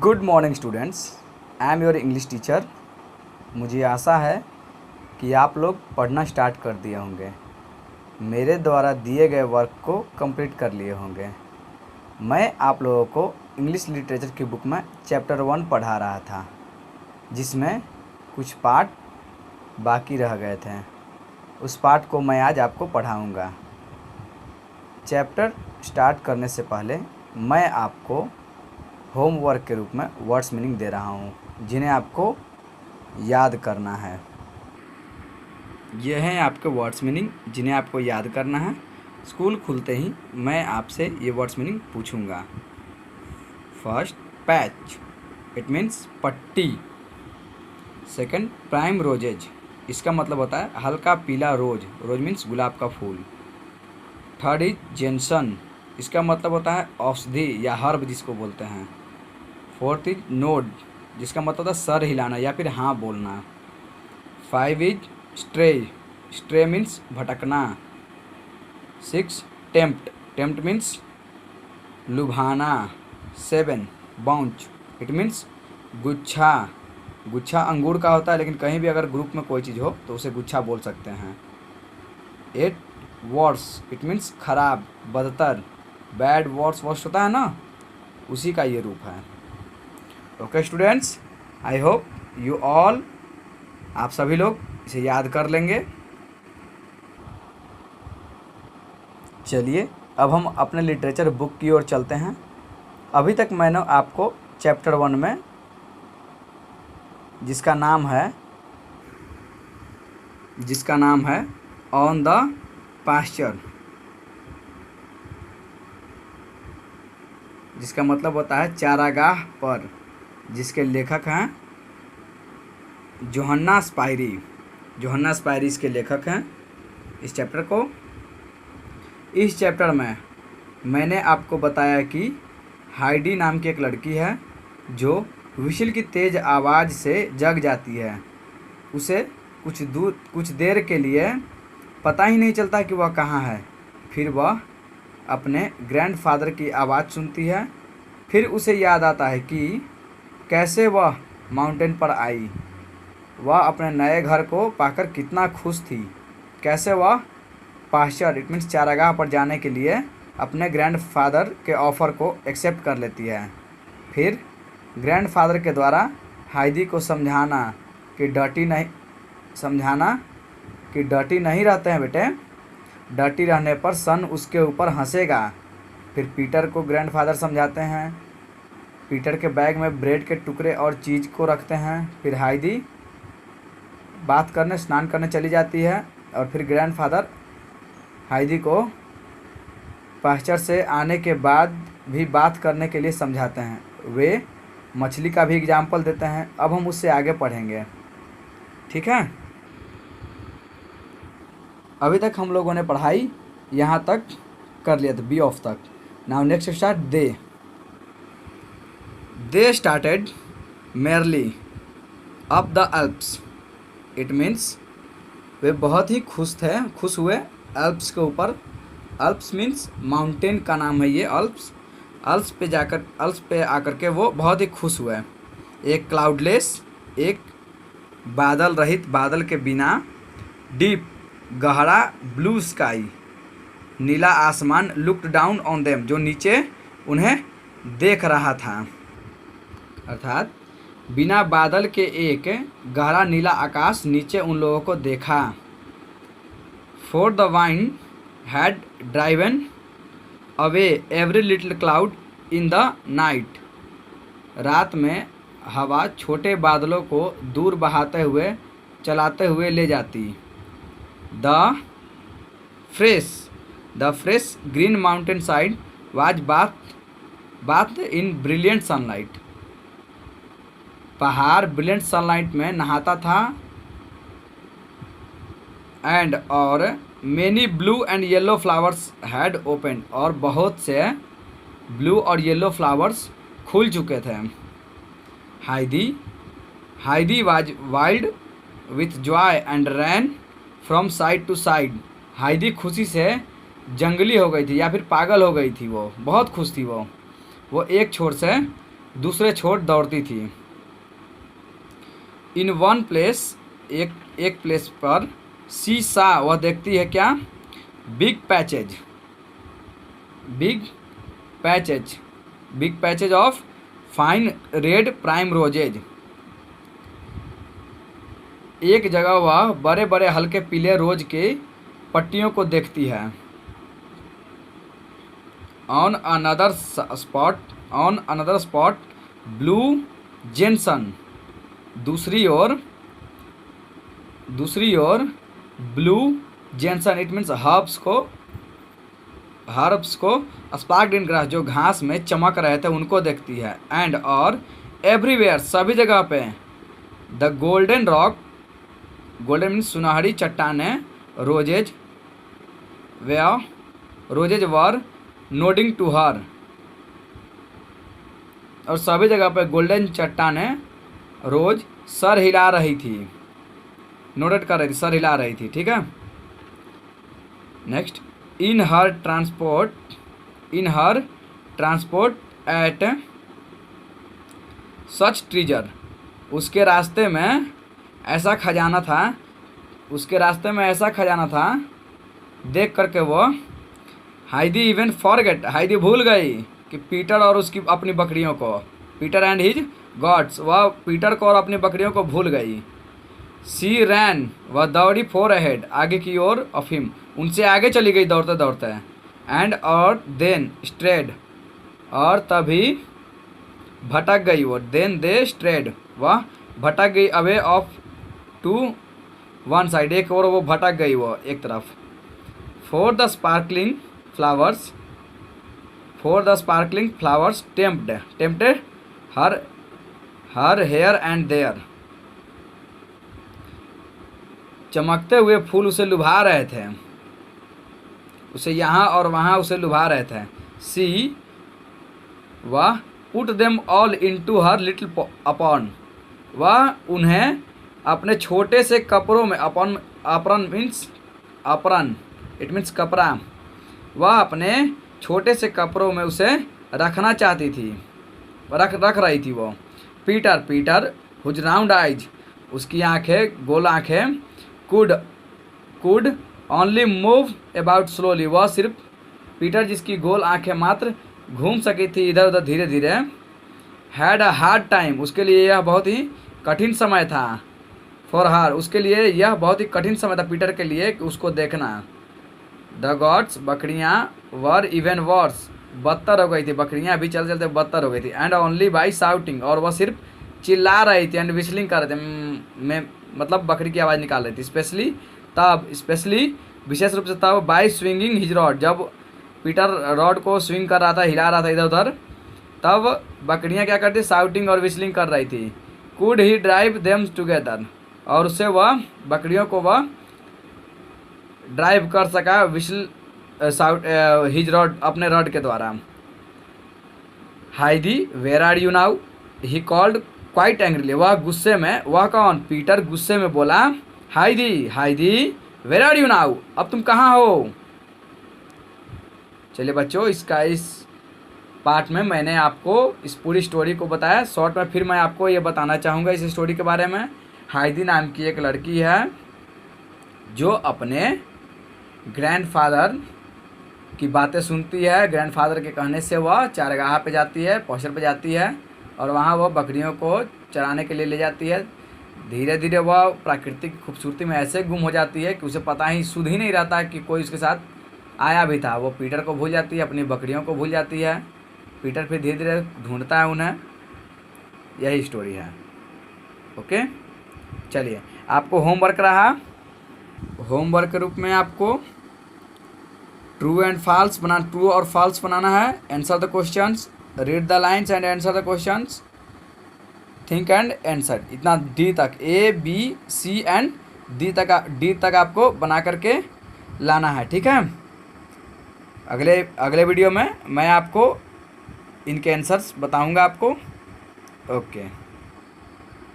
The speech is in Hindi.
Good morning students, I am your English teacher. मुझे आशा है कि आप लोग पढ़ना स्टार्ट कर दिए होंगे, मेरे द्वारा दिए गए वर्क को कंप्लीट कर लिए होंगे। मैं आप लोगों को इंग्लिश लिटरेचर की बुक में चैप्टर 1 पढ़ा रहा था, जिसमें कुछ पार्ट बाकी रह गए थे। उस पार्ट को मैं आज आपको पढ़ाऊँगा। चैप्टर स्टार्ट करने से पहले मैं आपको होमवर्क के रूप में वर्ड्स मीनिंग दे रहा हूँ, जिन्हें आपको याद करना है। ये हैं आपके वर्ड्स मीनिंग जिन्हें आपको याद करना है। स्कूल खुलते ही मैं आपसे ये वर्ड्स मीनिंग पूछूंगा। फर्स्ट, पैच, इट मीन्स पट्टी। सेकंड, प्राइम रोजेज, इसका मतलब होता है हल्का पीला रोज। रोज मीन्स गुलाब का फूल। थर्ड इज जेंसन, इसका मतलब होता है औषधि या हर्ब जिसको बोलते हैं। फोर्थ इज नोड, जिसका मतलब होता है सर हिलाना या फिर हाँ बोलना। 5 इज स्ट्रे, स्ट्रे मीन्स भटकना। 6, टेम्प्ट, टेम्प्ट मीन्स लुभाना। 7, बाउंच, इट मीन्स गुच्छा। गुच्छा अंगूर का होता है, लेकिन कहीं भी अगर ग्रुप में कोई चीज़ हो तो उसे गुच्छा बोल सकते हैं। 8, वर्स, इट मीन्स खराब, बदतर। बैड वर्स, वर्स होता है ना, उसी का ये रूप है। Okay students, I hope you all, आप सभी लोग इसे याद कर लेंगे। चलिए अब हम अपने लिटरेचर बुक की ओर चलते हैं। अभी तक मैंने आपको चैप्टर 1 में, जिसका नाम है ऑन द पास्चर, जिसका मतलब होता है चारागाह पर, जिसके लेखक हैं जोहन्ना स्पायरी। जोहन्ना स्पायरी इसके लेखक हैं इस चैप्टर को। इस चैप्टर में मैंने आपको बताया कि हाइडी नाम की एक लड़की है जो व्हिसिल की तेज़ आवाज़ से जग जाती है। उसे कुछ देर के लिए पता ही नहीं चलता कि वह कहाँ है। फिर वह अपने ग्रैंडफादर की आवाज़ सुनती है। फिर उसे याद आता है कि कैसे वह माउंटेन पर आई। वह अपने नए घर को पाकर कितना खुश थी। कैसे वह पास्चर, इट मीन्स चारागाह पर जाने के लिए अपने ग्रैंडफादर के ऑफ़र को एक्सेप्ट कर लेती है। फिर ग्रैंडफादर के द्वारा हाइडी को समझाना कि डर्टी नहीं रहते हैं बेटे, डर्टी रहने पर सन उसके ऊपर हंसेगा। फिर पीटर को ग्रैंडफादर समझाते हैं। पीटर के बैग में ब्रेड के टुकड़े और चीज़ को रखते हैं। फिर हाइडी स्नान करने चली जाती है। और फिर ग्रैंडफादर हाइडी को पास्चर से आने के बाद भी बात करने के लिए समझाते हैं। वे मछली का भी एग्जाम्पल देते हैं। अब हम उससे आगे पढ़ेंगे, ठीक है। अभी तक हम लोगों ने पढ़ाई यहाँ तक कर लिया था, बी ऑफ तक। Now next start they started merrily up the Alps, it means वे बहुत ही खुश हुए एल्प्स के ऊपर। एल्प्स मीन्स माउंटेन का नाम है ये, एल्प्स पे आकर के वो बहुत ही खुश हुए। एक क्लाउडलेस, एक बादल रहित, बादल के बिना, डीप, गहरा, ब्लू स्काई, नीला आसमान, लुक्ड डाउन ऑन देम, जो नीचे उन्हें देख रहा था। अर्थात बिना बादल के एक गहरा नीला आकाश नीचे उन लोगों को देखा। For the wind had driven away every little cloud in the night, रात में हवा छोटे बादलों को दूर चलाते हुए ले जाती। The fresh green mountain side was bath in brilliant sunlight, पहाड़ ब्रिलियंट सनलाइट में नहाता था। एंड और many blue and yellow flowers had open, और बहुत से ब्लू और येलो फ्लावर्स खुल चुके थे। Heidi was wild with joy and ran from side to side, Heidi खुशी से जंगली हो गई थी या फिर पागल हो गई थी। वो बहुत खुश थी। वो एक छोर से दूसरे छोर दौड़ती थी। इन वन प्लेस, एक प्लेस पर, सी सा, वह देखती है क्या, big patches, big patches, big patches of fine red prime roses. एक जगह वह बड़े बड़े हल्के पीले रोज के पट्टियों को देखती है। On another spot blue gentian, दूसरी ओर blue gentian, it means herbs को स्पार्क्ड इन ग्रास, जो घास में चमक रहे थे उनको देखती है। एंड और एवरीवेयर, सभी जगह पे, the golden rock, golden means सुनहरी चट्टानें, roses were nodding to her, और सभी जगह पे गोल्डन चट्टानें रोज सर हिला रही थी, नोटेट कर रही थी, सर हिला रही थी। ठीक है, next, in her transport at such treasure, उसके रास्ते में ऐसा खजाना था, देख करके वो हाइदी इवन फॉरगेट, हाइदी भूल गई कि पीटर और उसकी अपनी बकरियों को, पीटर एंड हिज गॉड्स, वह पीटर को और अपनी बकरियों को भूल गई। सी रैन, वह दौड़ी फोर अहेड, आगे की ओर, ऑफ हिम, उनसे आगे चली गई दौड़ते दौड़ते। एंड और देन स्ट्रेड, और तभी भटक गई वो, देन दे स्ट्रेड, वह भटक गई, away off to one side, एक और वो भटक गई वो एक तरफ। For the sparkling flowers tempted her here and there, चमकते हुए फूल उसे लुभा रहे थे, उसे यहाँ और वहाँ उसे लुभा रहे थे। सी, वह put them all into her little upon, वह उन्हें अपने छोटे से कपड़ों में, अपरन मीन्स अपरन, इट मीन्स कपड़ा, वह अपने छोटे से कपड़ों में उसे रखना चाहती थी, रख रही थी वो। पीटर हुज राउंड आइज, उसकी आंखें, गोल आंखें, could only move about slowly, वह सिर्फ, पीटर जिसकी गोल आंखें मात्र घूम सकी थी इधर उधर धीरे धीरे। हैड अ हार्ड टाइम, उसके लिए यह बहुत ही कठिन समय था। फॉर हर, उसके लिए यह बहुत ही कठिन समय था पीटर के लिए कि उसको देखना। द गॉड्स, बकरियाँ, वर इवन वर्स, बदतर हो गई थी, बकरियाँ भी चलते चलते बदतर हो गई थी। एंड ओनली बाई शाउटिंग, और वह सिर्फ चिल्ला रही थी, एंड विस्लिंग कर रहे थे, में मतलब बकरी की आवाज़ निकाल रही थी। स्पेशली विशेष रूप से तब, बाई स्विंगिंग हिज रॉड, जब पीटर रॉड को स्विंग कर रहा था, हिला रहा था इधर उधर, तब बकरियाँ क्या करती, शाउटिंग और विस्लिंग कर रही थी। Could he drive them together, और उससे वह बकरियों को वह ड्राइव कर सका, विस्ल हिज रॉड, अपने रॉड के द्वारा। Heidi where are you now, he called quite angrily, वह गुस्से में, वह कौन, पीटर गुस्से में बोला, Heidi where are you now, अब तुम कहाँ हो। चलिए बच्चों, इस पार्ट में मैंने आपको इस पूरी स्टोरी को बताया शॉर्ट में। फिर मैं आपको ये बताना चाहूँगा इस स्टोरी के बारे में। हाइदी नाम की एक लड़की है जो अपने ग्रैंडफादर की बातें सुनती है। ग्रैंडफादर के कहने से वह चारगाह पे जाती है, पौशर पे जाती है, और वहाँ वह बकरियों को चराने के लिए ले जाती है। धीरे धीरे वह प्राकृतिक खूबसूरती में ऐसे गुम हो जाती है कि उसे पता ही सुध ही नहीं रहता कि कोई उसके साथ आया भी था। वो पीटर को भूल जाती है, अपनी बकरियों को भूल जाती है। पीटर फिर धीरे धीरे ढूंढता है उन्हें। यही स्टोरी है। ओके, चलिए आपको होमवर्क रहा। होमवर्क के रूप में आपको ट्रू और फॉल्स बनाना है। Answer the questions, read the lines and answer the questions, think and answer. इतना डी तक, A B C and D तक आपको बना करके लाना है। ठीक है, अगले वीडियो में मैं आपको इनके आंसर्स बताऊंगा आपको। ओके।